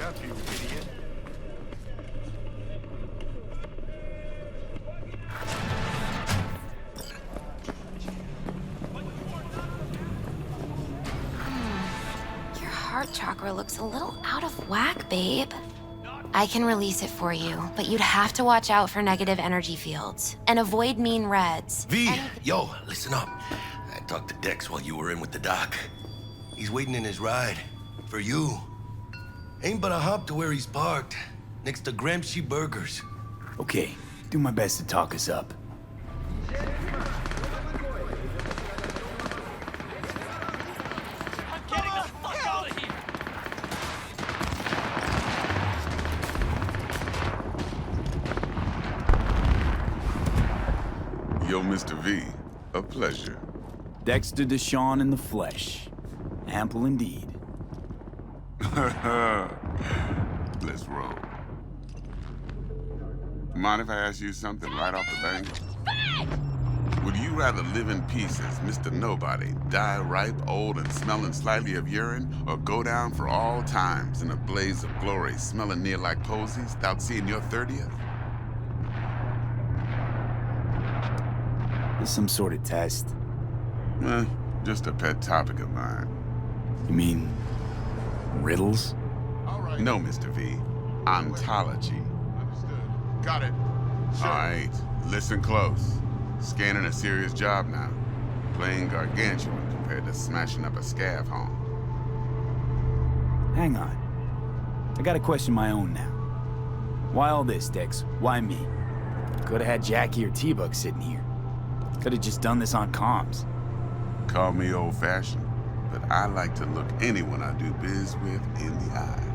up, you idiot. Your heart chakra looks a little out of whack, babe. I can release it for you, but you'd have to watch out for negative energy fields and avoid mean reds. V, yo, listen up. I talked to Dex while you were in with the doc. He's waiting in his ride. For you. Ain't but a hop to where he's parked. Next to Gramsci Burgers. Okay, do my best to talk us up. Yo, Mr. V, a pleasure. Dexter Deshawn in the flesh. Ample indeed. Let's roll. Mind if I ask you something right off the bank? Would you rather live in peace as Mr. Nobody, die ripe, old, and smelling slightly of urine, or go down for all times in a blaze of glory, smelling near like posies, without seeing your 30th? Is some sort of test? Just a pet topic of mine. You mean riddles? No, Mr. V. Ontology. Understood. Got it. Sure. All right, listen close. Scanning a serious job now. Playing gargantuan compared to smashing up a scav home. Hang on. I got a question my own now. Why all this, Dex? Why me? Could've had Jackie or T-Bug sitting here. Could've just done this on comms. Call me old-fashioned, but I like to look anyone I do biz with in the eye.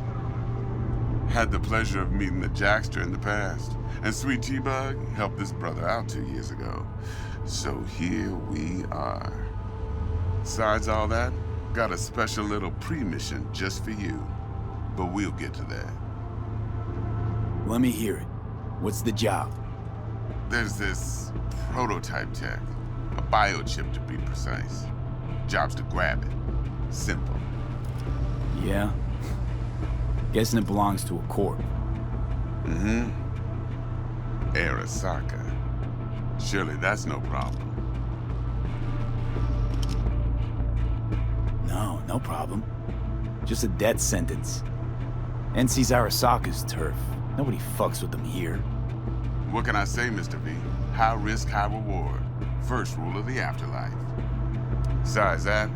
Had the pleasure of meeting the Jackster in the past, and Sweet T-Bug helped this brother out 2 years ago. So here we are. Besides all that, got a special little pre-mission just for you. But we'll get to that. Let me hear it. What's the job? There's this prototype tech, a biochip to be precise. Job's to grab it. Simple. Yeah? Guessing it belongs to a corp. Mm-hmm. Arasaka. Surely that's no problem. No problem. Just a death sentence. NC's Arasaka's turf. Nobody fucks with them here. What can I say, Mr. V? High risk, high reward. First rule of the afterlife. Besides that,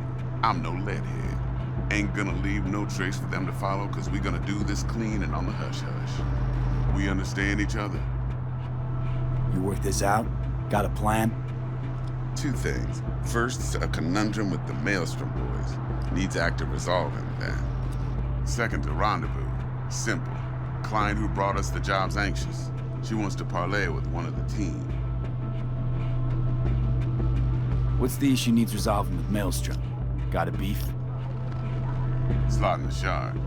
I'm no leadhead. Ain't gonna leave no trace for them to follow, cause we gonna do this clean and on the hush-hush. We understand each other? You work this out? Got a plan? Two things. First, a conundrum with the Maelstrom boys. Needs active resolving that. Second, a rendezvous. Simple. Client who brought us the job's anxious. She wants to parlay with one of the team. What's the issue needs resolving with Maelstrom? Got a beef? Slot in the shard.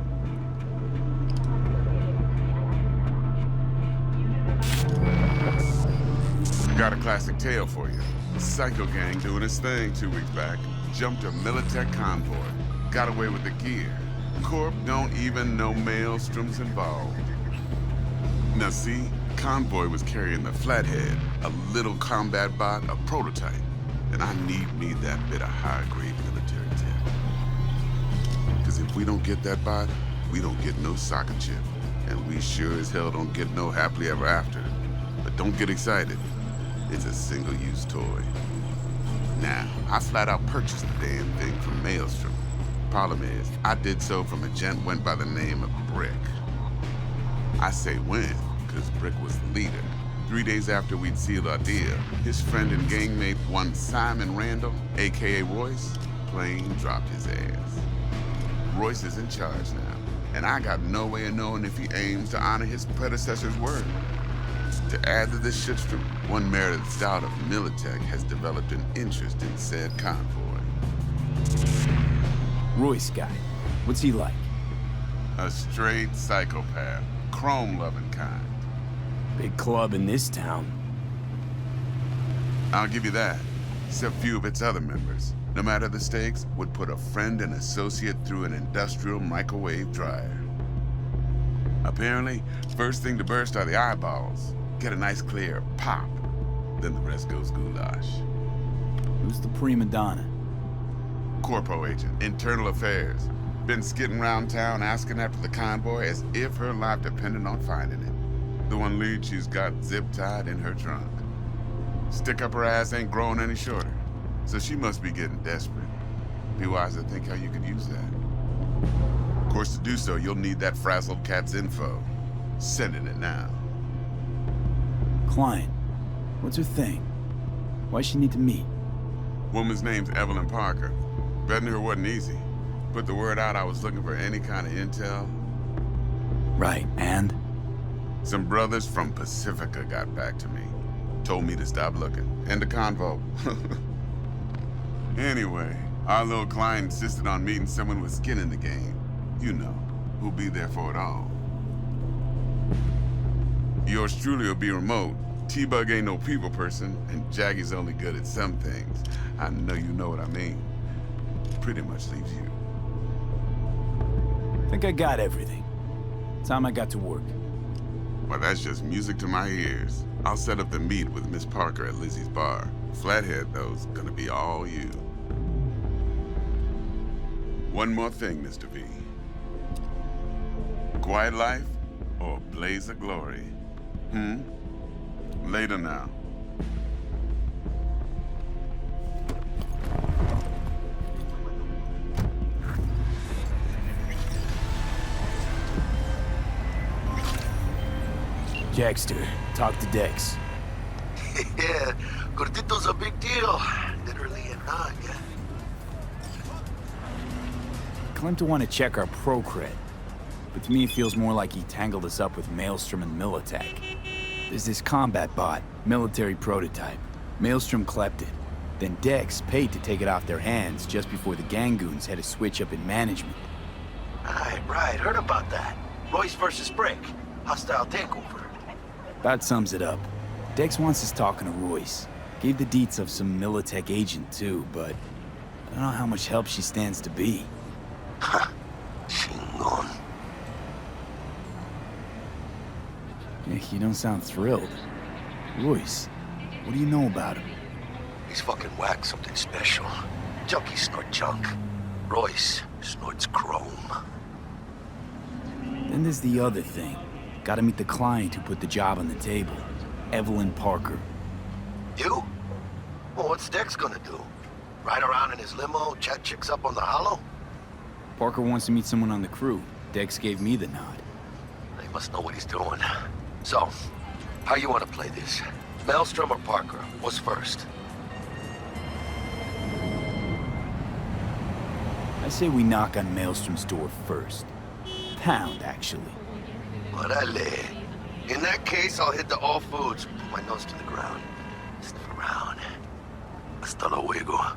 Got a classic tale for you. A psycho gang doing its thing 2 weeks back. Jumped a Militech convoy. Got away with the gear. Corp don't even know Maelstrom's involved. Now see, convoy was carrying the Flathead, a little combat bot, a prototype. And I need that bit of high-grade military tech. Because if we don't get that bot, we don't get no soccer chip. And we sure as hell don't get no happily ever after. But don't get excited. It's a single-use toy. Now, I flat out purchased the damn thing from Maelstrom. Problem is, I did so from a gent went by the name of Brick. I say went, because Brick was the leader. 3 days after we'd sealed our deal, his friend and gangmate, one Simon Randall, aka Royce, plain dropped his ass. Royce is in charge now, and I got no way of knowing if he aims to honor his predecessor's word. To add to this shitstorm, one merited stout of Militech has developed an interest in said convoy. Royce guy. What's he like? A straight psychopath, chrome-loving kind. Big club in this town. I'll give you that, except few of its other members, no matter the stakes, would put a friend and associate through an industrial microwave dryer. Apparently, first thing to burst are the eyeballs. Get a nice clear pop. Then the rest goes goulash. Who's the prima donna? Corpo agent, internal affairs. Been skidding around town asking after the convoy as if her life depended on finding it. The one lead she's got zip-tied in her trunk. Stick up her ass ain't growing any shorter, so she must be getting desperate. Be wise to think how you could use that. Of course, to do so, you'll need that frazzled cat's info. Sending it now. Client. What's her thing? Why's she need to meet? Woman's name's Evelyn Parker. Betting her wasn't easy. Put the word out I was looking for any kind of intel. Right, and? Some brothers from Pacifica got back to me. Told me to stop looking. End the convo. Anyway, our little client insisted on meeting someone with skin in the game. You know, who'll be there for it all. Yours truly will be remote. T-Bug ain't no people person, and Jaggie's only good at some things. I know you know what I mean. Pretty much leaves you. Think I got everything. Time I got to work. Well, that's just music to my ears. I'll set up the meet with Miss Parker at Lizzie's bar. Flathead, though's gonna be all you. One more thing, Mr. V. Quiet life or blaze of glory? Later now. Jackster, talk to Dex. Yeah, Gordito's a big deal. Literally and not, yeah. Claimed to want to check our pro cred, but to me it feels more like he tangled us up with Maelstrom and Militech. There's this combat bot, military prototype. Maelstrom clept it. Then Dex paid to take it off their hands just before the Gangoons had a switch up in management. Right, heard about that. Royce versus Brick. Hostile takeover. About sums it up. Dex wants us talking to Royce. Gave the deets of some Militech agent too, but I don't know how much help she stands to be. Chingon. Yeah, you don't sound thrilled. Royce, what do you know about him? He's fucking whack, something special. Junkies snort junk. Royce snorts chrome. Then there's the other thing. Gotta meet the client who put the job on the table. Evelyn Parker. You? Well, what's Dex gonna do? Ride around in his limo, chat chicks up on the hollow? Parker wants to meet someone on the crew. Dex gave me the nod. He must know what he's doing. So, how you want to play this? Maelstrom or Parker? What's first? I say we knock on Maelstrom's door first. Pound, actually. Orale. In that case, I'll hit the all foods. Put my nose to the ground. Sniff around. Hasta luego.